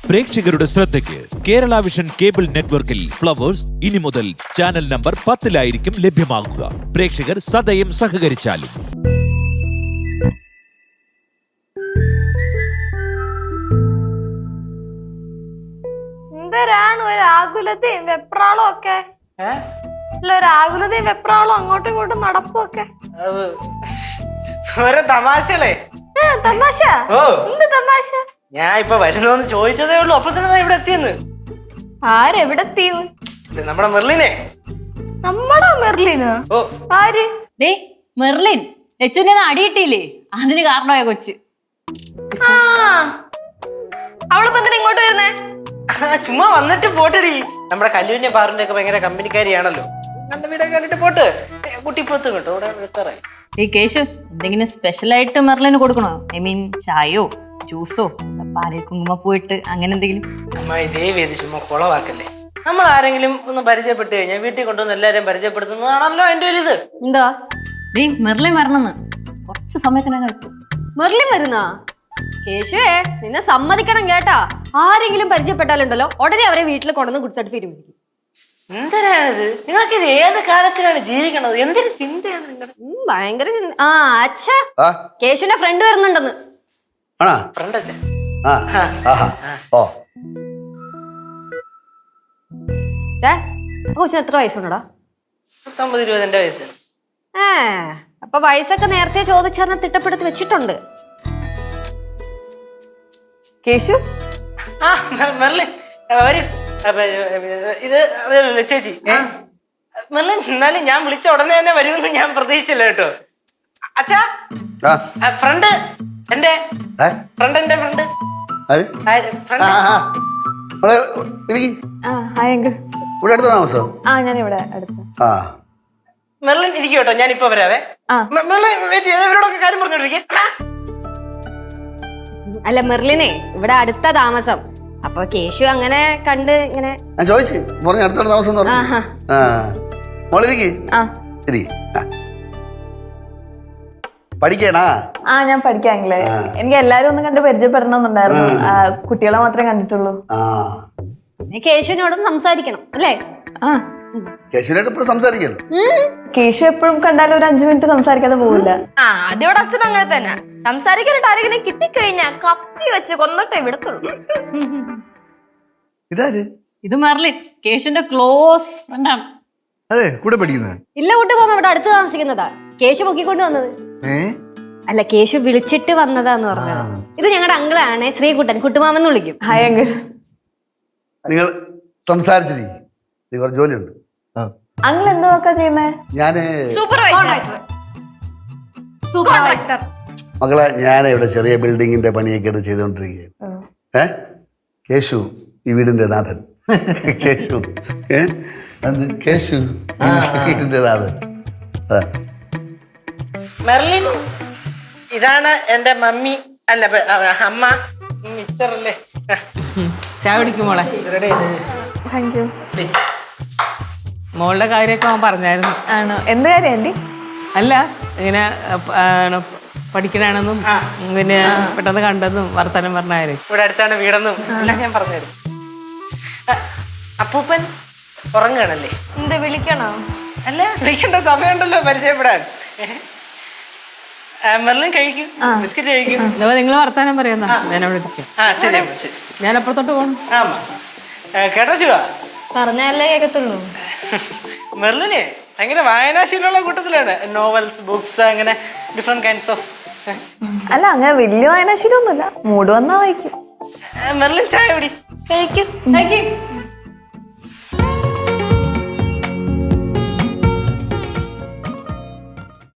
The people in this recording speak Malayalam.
പ്രേക്ഷകരുടെ ശ്രദ്ധയ്ക്ക് കേരള വിഷൻ കേബിൾ നെറ്റ്വർക്കിൽ ഫ്ലവേഴ്സ് ഇനി മുതൽ ചാനൽ നമ്പർ 10-ലായിരിക്കും ലഭ്യമാകുക. പ്രേക്ഷകർ സദയം സഹകരിച്ചാലും. എന്തരാണ് ഒരു ആകുലതയും വെപ്രാളും ഒക്കെ? ഒരു ആകുലതയും വെപ്രാളും അങ്ങോട്ടും ഇങ്ങോട്ടും നടപ്പൊക്കെ ഓരോ തമാശകളെ. തമാശ? എന്ത് തമാശ? ഞാൻ ഇപ്പൊ വരുന്നോന്ന് ചോദിച്ചതേ ഉള്ളൂ, അപ്പോൾ തന്നെ ഇവിടെ എത്തിയെന്ന്. ആരെവിടെ എത്തിയെന്ന്? നമ്മുടെ മെർലിനെ. നമ്മടെ മെർലിനോ? ആര്? മെർലിൻ ലച്ചുനെ അടിയിട്ടില്ലേ, അതിന് കാരണമായ കൊച്ച്. അവളിപ്പോ എന്തിനാ ഇങ്ങോട്ട് വരുന്നേ? ചുമ്മാ വന്നിട്ട് പോട്ടടി. നമ്മുടെ കല്ലുവിന്റെ പാറിന്റെ ഒക്കെ ഭയങ്കര കമ്പനിക്കാരിയാണല്ലോ. നല്ല വീടൊക്കെ കണ്ടിട്ട് പോട്ട്. കുട്ടിപ്പത്ത് കേട്ടോ ഇവിടെ എത്താറായി. കേശു, എന്തെങ്കിലും സ്പെഷ്യൽ ആയിട്ട് മെർലിന് കൊടുക്കണോ? ഐ മീൻ ചായയോ ജ്യൂസോ പാലിൽ കുങ്കുമപ്പൂയിട്ട് അങ്ങനെ എന്തെങ്കിലും? അമ്മ ഇതേ വേദി ചുമ്മാ കുളവാക്കല്ലേ. നമ്മൾ ആരെങ്കിലും ഒന്ന് പരിചയപ്പെട്ട് കഴിഞ്ഞാൽ വീട്ടിൽ കൊണ്ടുവന്ന് എല്ലാരെയും പരിചയപ്പെടുത്തുന്നതാണല്ലോ എന്റെ ഒരു ഇത്. എന്താ മെർലിൻ വരണമെന്ന് കുറച്ച് സമയത്തിനകം എത്തും. മെർലിൻ വരുന്നാ? കേശുവേ, നിന്നെ സമ്മതിക്കണം കേട്ടാ. ആരെങ്കിലും പരിചയപ്പെട്ടാലുണ്ടല്ലോ ഉടനെ അവരെ വീട്ടിൽ കൊണ്ടുവന്ന് ഗുഡ് സർട്ടിഫിക്കറ്റ് മേടിക്കും. എന്തരാണിത്? നിങ്ങൾക്ക് ഇത് ഏത് കാലത്തിലാണ് ജീവിക്കണത്? എന്തൊരു ചിന്തയാണ് നിങ്ങളുടെ? ഭയങ്കര അച്ഛാ, കേശുവിന്റെ ഫ്രണ്ട് വരുന്നുണ്ടെന്ന്. ഫ്രണ്ട് അച്ഛൻ. കൊച്ചിന് എത്ര വയസ്സുണ്ടടാ? 19-20 വയസ്സ്. അപ്പൊ വയസ്സൊക്കെ നേരത്തെ ചോദിച്ചറിഞ്ഞ തിട്ടപ്പെടുത്തി വെച്ചിട്ടുണ്ട്. കേശു മെർലിൻ ഇത് ചേച്ചി. മെർലിൻ, എന്നാലും ഞാൻ വിളിച്ച ഉടനെ തന്നെ വരുമെന്ന് ഞാൻ പ്രതീക്ഷിച്ചില്ല കേട്ടോ. അച്ഛാ, ഫ്രണ്ട് എന്റെ ഫ്രണ്ട് മെർലിൻ ഇരിക്കും കേട്ടോ, ഞാൻ ഇപ്പൊ വരാവേ. മെർലിൻ വെയിറ്റ് ചെയ്ത് ഇവരോടൊക്കെ കാര്യം പറഞ്ഞോണ്ടിരിക്കും. അല്ല മെർലിനെ, ഇവിടെ അടുത്ത താമസം. അപ്പൊ കേശു അങ്ങനെ കണ്ട് ഇങ്ങനെ ചോദിച്ചു പറഞ്ഞു അടുത്ത താമസം പഠിക്കണാ? ഞാൻ പഠിക്കാങ്കിലേ. എനിക്ക് എല്ലാരും ഒന്ന് കണ്ട് പരിചയപ്പെടണമെന്നുണ്ടായിരുന്നു. കുട്ടികളെ മാത്രമേ കണ്ടിട്ടുള്ളൂ. കേശുവിനോടും സംസാരിക്കണം അല്ലേ? കേശുവിനായിട്ട് ഇപ്പോഴും സംസാരിക്കല്ലോ. കേശു എപ്പോഴും കണ്ടാലും ഒരു 5 മിനിറ്റ് സംസാരിക്കാതെ പോവില്ല. അതോടെ അച്ഛൻ അങ്ങനെ തന്നെ. സംസാരിക്കാനായിട്ട് ആരെങ്കിലും കിട്ടിക്കഴിഞ്ഞാ കത്തി വെച്ച് കൊന്നിട്ടേ വിടത്തുള്ളൂ. ഇതാര്? ഇത് മെർലിൻ, കേശുവിന്റെ ക്ലോസ് ഫ്രണ്ടാണ്. അതെ, കൂടെ പഠിക്കുന്നത്? ഇല്ല കൂട്ടി പോകുമ്പോ ഇവിടെ അടുത്ത് താമസിക്കുന്നതാ. കേശു പൊക്കിക്കൊണ്ട് വന്നത്. അല്ല, കേശു വിളിച്ചിട്ട് വന്നതാന്ന് പറഞ്ഞത്. ഇത് ഞങ്ങളുടെ അങ്കിളാണ്, ശ്രീകുട്ടൻ, കുട്ടുമാമെന്ന് വിളിക്കും. Hi uncle. നിങ്ങൾ സംസാരിച്ചിരിക്കും, കുറച്ച് ജോലിയുണ്ട്. അങ്കിൾ എന്തൊക്കെ ചെയ്യുന്നേ? ഞാന് സൂപ്പർവൈസർ. മക്കളെ, ഞാൻ ഇവിടെ ചെറിയ ബിൽഡിങ്ങിന്റെ പണിയൊക്കെ എടുത്ത് ചെയ്തോണ്ടിരിക്കുകയാണ്. കേശു ഈ വീടിന്റെ നാഥൻ. കേശു കേശു വീടിന്റെ നാഥൻ. മെർലിൻ, ഇതാണ് എന്റെ മമ്മി, അല്ല അമ്മ. മിച്ചറല്ലേ? ചായ പിടിക്കും മോളെ. Thank you. മോളുടെ കാര്യമൊക്കെ അവൻ പറഞ്ഞായിരുന്നു. ആണോ? എന്ത് കാര്യം ആന്റി? അല്ല, ഇങ്ങനെ പഠിക്കണമെന്നും പിന്നെ പെട്ടെന്ന് കണ്ടെന്നും വർത്തമാനം പറഞ്ഞാല്. ഇവിടെ അടുത്താണ് വീടെന്നും എല്ലാം ഞാൻ പറഞ്ഞായിരുന്നു. അപ്പൂപ്പൻ ഉറങ്ങുകയാണല്ലേ? എന്ത് വിളിക്കണോ? അല്ല, വിളിക്കേണ്ട സമയമുണ്ടല്ലോ പരിചയപ്പെടാൻ. മെർലിൻ കഴിക്കും, ബിസ്ക്കറ്റ് കഴിക്കും. നിങ്ങൾ വർത്തമാനം പറയുന്ന ഞാൻ അവിടെ ഇരിക്കും. ശരി ശരി, ഞാൻ അപ്പുറത്തോട്ട് പോകണം. കേട്ടോ ശിവ? പറഞ്ഞാലേ കേൾക്കത്തുള്ളൂ. മെർലിന് ഭയങ്കര വായനാശീലമുള്ള കൂട്ടത്തിലാണ്. നോവൽസ്, ബുക്സ്, അങ്ങനെ ഡിഫറെന്റ് കൈൻഡ്സ് ഓഫ്. അല്ല, അങ്ങനെ വലിയ വായനാശീലമൊന്നുമില്ല. മൂഡ് വന്നാ വായിക്കും. മെർലിൻ ചായ കുടി. കഴിക്കും.